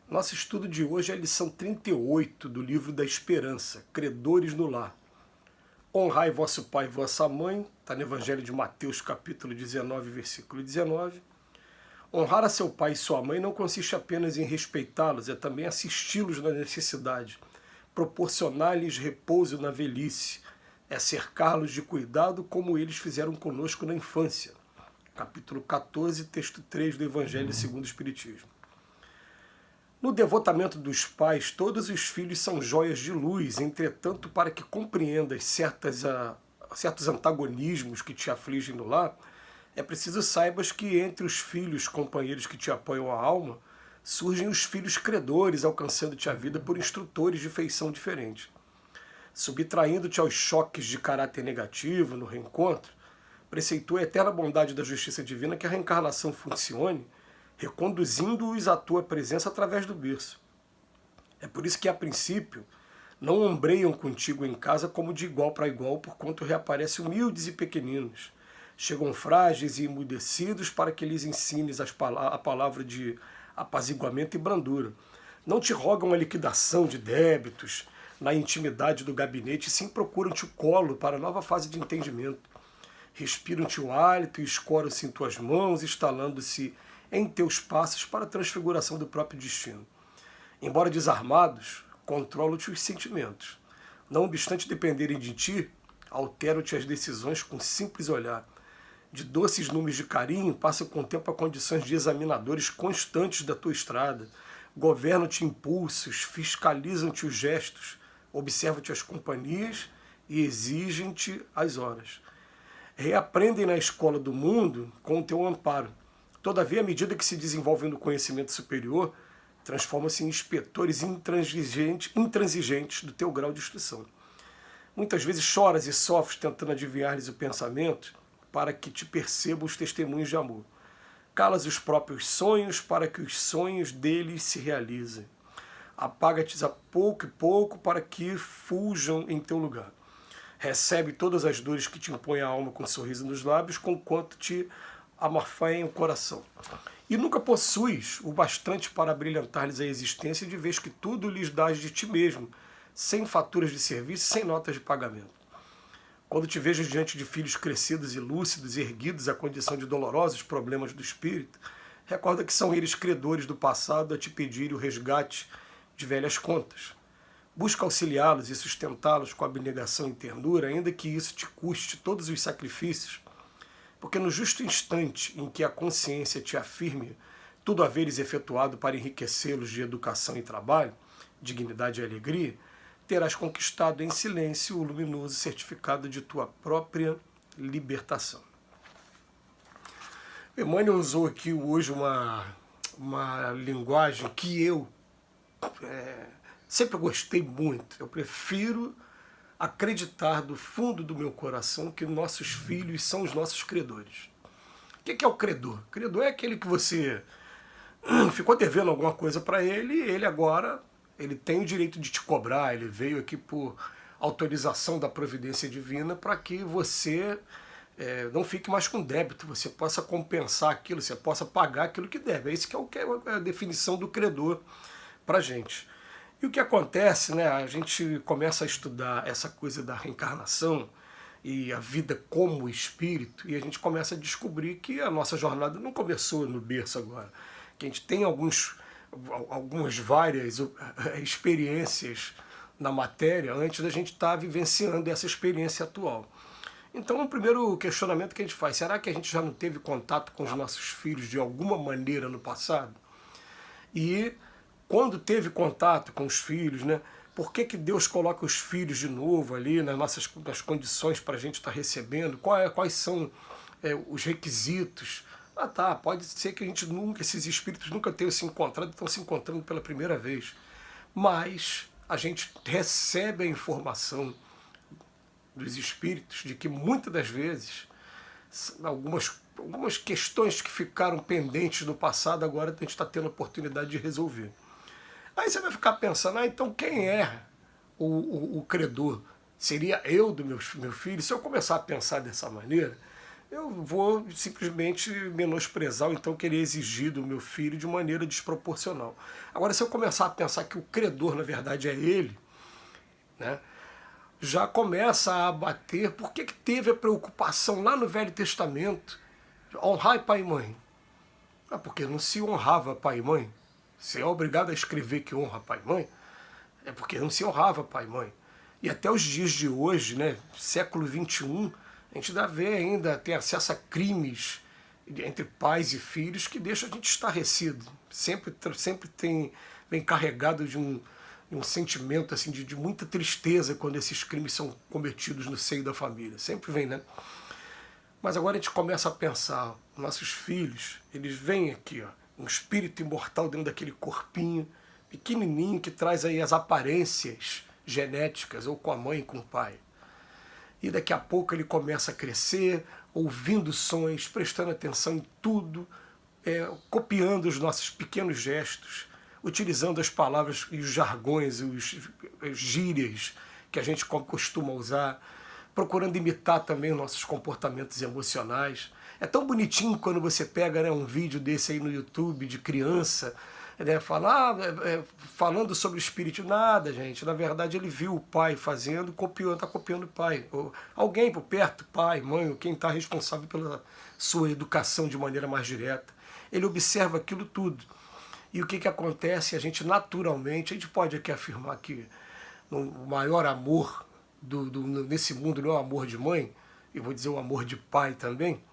Nosso estudo de hoje é a lição 38 do livro da Esperança, Credores no Lar. Honrai vosso pai e vossa mãe, está no Evangelho de Mateus, capítulo 19, versículo 19. Honrar a seu pai e sua mãe não consiste apenas em respeitá-los, é também assisti-los na necessidade, proporcionar-lhes repouso na velhice, é cercá-los de cuidado como eles fizeram conosco na infância. Capítulo 14, texto 3 do Evangelho segundo o Espiritismo. No devotamento dos pais, todos os filhos são joias de luz, entretanto, para que compreendas certos antagonismos que te afligem no lar, é preciso saibas que entre os filhos companheiros que te apoiam a alma, surgem os filhos credores, alcançando-te a vida por instrutores de feição diferente. Subtraindo-te aos choques de caráter negativo no reencontro, preceitua a eterna bondade da justiça divina que a reencarnação funcione, reconduzindo-os à tua presença através do berço. É por isso que, a princípio, não ombreiam contigo em casa como de igual para igual, porquanto reaparecem humildes e pequeninos. Chegam frágeis e emudecidos para que lhes ensines a palavra de apaziguamento e brandura. Não te rogam a liquidação de débitos na intimidade do gabinete, sim procuram-te o colo para a nova fase de entendimento. Respiram-te o hálito e escoram-se em tuas mãos, instalando-se em teus passos para a transfiguração do próprio destino. Embora desarmados, controlam-te os sentimentos. Não obstante dependerem de ti, alteram-te as decisões com simples olhar. De doces números de carinho, passam com o tempo a condições de examinadores constantes da tua estrada, governam-te impulsos, fiscalizam-te os gestos, observam-te as companhias e exigem-te as horas. Reaprendem na escola do mundo com o teu amparo. Todavia, à medida que se desenvolvem no conhecimento superior, transformam-se em inspetores intransigentes do teu grau de instrução. Muitas vezes choras e sofres tentando adivinhar-lhes o pensamento para que te percebam os testemunhos de amor. Calas os próprios sonhos para que os sonhos deles se realizem. Apaga-te a pouco e pouco para que fujam em teu lugar. Recebe todas as dores que te impõem a alma com um sorriso nos lábios, conquanto te amarfaem o coração. E nunca possuis o bastante para brilhantar-lhes a existência, de vez que tudo lhes dás de ti mesmo, sem faturas de serviço, sem notas de pagamento. Quando te vejas diante de filhos crescidos e lúcidos, erguidos à condição de dolorosos problemas do espírito, recorda que são eles credores do passado a te pedir o resgate de velhas contas. Busca auxiliá-los e sustentá-los com abnegação e ternura, ainda que isso te custe todos os sacrifícios, porque no justo instante em que a consciência te afirme tudo haveres efetuado para enriquecê-los de educação e trabalho, dignidade e alegria, terás conquistado em silêncio o luminoso certificado de tua própria libertação. Emmanuel usou aqui hoje uma linguagem que eu sempre gostei muito. Eu prefiro acreditar do fundo do meu coração que nossos filhos são os nossos credores. O que é o credor? O credor é aquele que você ficou devendo alguma coisa para ele e ele agora tem o direito de te cobrar, ele veio aqui por autorização da providência divina para que você não fique mais com débito, você possa compensar aquilo, você possa pagar aquilo que deve. É isso que é a definição do credor para a gente. E o que acontece, né? A gente começa a estudar essa coisa da reencarnação e a vida como espírito, e a gente começa a descobrir que a nossa jornada não começou no berço agora, que a gente tem algumas várias experiências na matéria antes da gente estar vivenciando essa experiência atual. Então, o primeiro questionamento que a gente faz, será que a gente já não teve contato com os nossos filhos de alguma maneira no passado? E quando teve contato com os filhos, né, por que Deus coloca os filhos de novo ali nas condições para a gente estar recebendo? Quais são os requisitos? Pode ser que esses espíritos nunca tenham se encontrado, estão se encontrando pela primeira vez. Mas a gente recebe a informação dos espíritos de que muitas das vezes algumas questões que ficaram pendentes no passado, agora a gente está tendo a oportunidade de resolver. Aí você vai ficar pensando, então quem é o credor? Seria eu do meu filho? Se eu começar a pensar dessa maneira, eu vou simplesmente menosprezar ou então querer exigir do meu filho de maneira desproporcional. Agora, se eu começar a pensar que o credor, na verdade, é ele, né, já começa a abater por que teve a preocupação lá no Velho Testamento, honrar pai e mãe. Ah, porque não se honrava pai e mãe. Se é obrigado a escrever que honra pai e mãe, é porque não se honrava pai e mãe. E até os dias de hoje, né, século XXI, a gente ainda vê ainda, tem acesso a crimes entre pais e filhos que deixa a gente estarrecido. Sempre vem carregado de um sentimento assim, de muita tristeza quando esses crimes são cometidos no seio da família. Sempre vem, né? Mas agora a gente começa a pensar, nossos filhos, eles vêm aqui, ó, um espírito imortal dentro daquele corpinho pequenininho que traz aí as aparências genéticas, ou com a mãe e com o pai. E daqui a pouco ele começa a crescer, ouvindo sons, prestando atenção em tudo, copiando os nossos pequenos gestos, utilizando as palavras e os jargões, as gírias que a gente costuma usar, procurando imitar também os nossos comportamentos emocionais. É tão bonitinho quando você pega, né, um vídeo desse aí no YouTube de criança, né, falando sobre o espírito. Nada, gente. Na verdade, ele viu o pai fazendo, está copiando o pai. Ou alguém por perto, pai, mãe, ou quem está responsável pela sua educação de maneira mais direta. Ele observa aquilo tudo. E o que acontece? A gente naturalmente, a gente pode aqui afirmar que o maior amor nesse mundo não é o amor de mãe, e vou dizer o amor de pai também,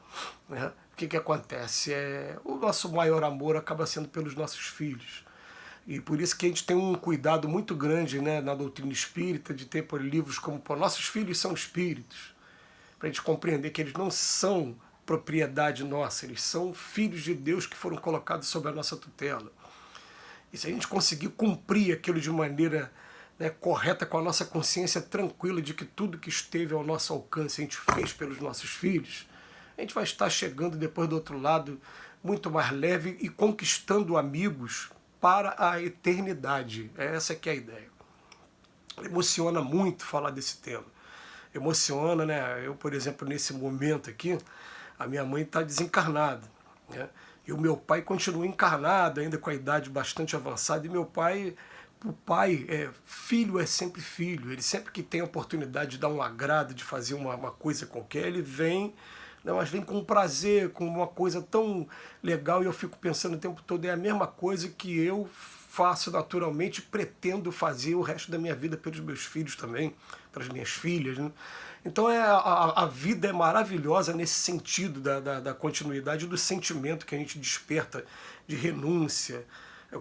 né? O que acontece? O nosso maior amor acaba sendo pelos nossos filhos. E por isso que a gente tem um cuidado muito grande, né, na doutrina espírita, de ter por livros como Nossos Filhos São Espíritos, para a gente compreender que eles não são propriedade nossa, eles são filhos de Deus que foram colocados sob a nossa tutela. E se a gente conseguir cumprir aquilo de maneira, né, correta, com a nossa consciência tranquila de que tudo que esteve ao nosso alcance a gente fez pelos nossos filhos, a gente vai estar chegando depois do outro lado muito mais leve e conquistando amigos para a eternidade. Essa que é a ideia. Emociona muito falar desse tema. Emociona, né? Eu, por exemplo, nesse momento aqui, a minha mãe está desencarnada, né? E o meu pai continua encarnado, ainda com a idade bastante avançada, e meu pai, filho é sempre filho, ele sempre que tem a oportunidade de dar um agrado, de fazer uma coisa qualquer, ele vem, não, mas vem com prazer, com uma coisa tão legal, e eu fico pensando o tempo todo, é a mesma coisa que eu faço naturalmente, pretendo fazer o resto da minha vida pelos meus filhos também, pelas minhas filhas, né? Então a vida é maravilhosa nesse sentido da continuidade do sentimento que a gente desperta de renúncia.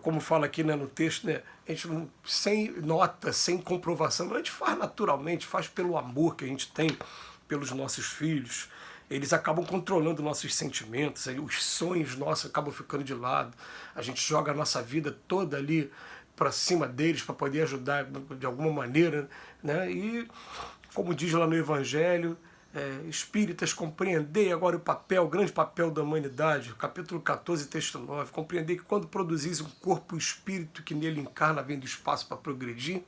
Como fala aqui, né, no texto, né, a gente não, sem nota, sem comprovação, a gente faz naturalmente, faz pelo amor que a gente tem pelos nossos filhos. Eles acabam controlando nossos sentimentos, aí os sonhos nossos acabam ficando de lado. A gente joga a nossa vida toda ali para cima deles para poder ajudar de alguma maneira, né? E como diz lá no Evangelho, espíritas, compreendei agora o grande papel da humanidade, capítulo 14, texto 9, compreendei que quando produzis um corpo e espírito que nele encarna, vem do espaço para progredir,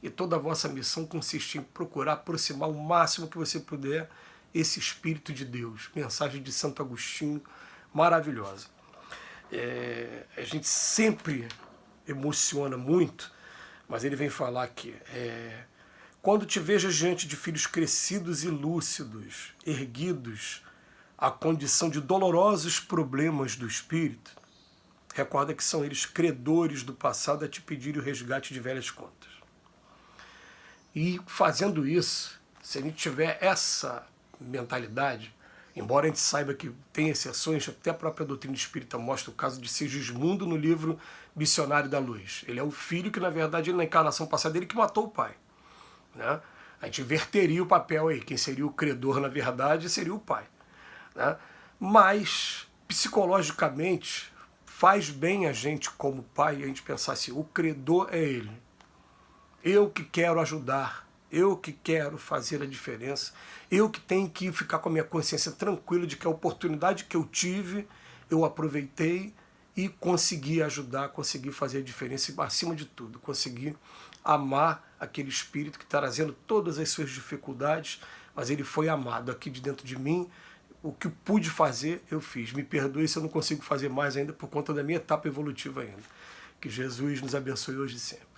e toda a vossa missão consiste em procurar aproximar o máximo que você puder esse Espírito de Deus. Mensagem de Santo Agostinho, maravilhosa. A gente sempre emociona muito, mas ele vem falar aqui, quando te vejas diante de filhos crescidos e lúcidos, erguidos à condição de dolorosos problemas do espírito, recorda que são eles credores do passado a te pedir o resgate de velhas contas. E fazendo isso, se a gente tiver essa mentalidade, embora a gente saiba que tem exceções, até a própria doutrina espírita mostra o caso de Segismundo no livro Missionário da Luz. Ele é o filho que, na verdade, na encarnação passada, ele que matou o pai, né? A gente inverteria o papel aí. Quem seria o credor, na verdade, seria o pai, né? Mas, psicologicamente, faz bem a gente, como pai, a gente pensar assim, o credor é ele. Eu que quero ajudar, eu que quero fazer a diferença, eu que tenho que ficar com a minha consciência tranquila de que a oportunidade que eu tive, eu aproveitei e consegui ajudar, consegui fazer a diferença e, acima de tudo, consegui amar aquele espírito que está trazendo todas as suas dificuldades, mas ele foi amado aqui de dentro de mim, O que pude fazer, eu fiz. Me perdoe se eu não consigo fazer mais ainda por conta da minha etapa evolutiva ainda. Que Jesus nos abençoe hoje e sempre.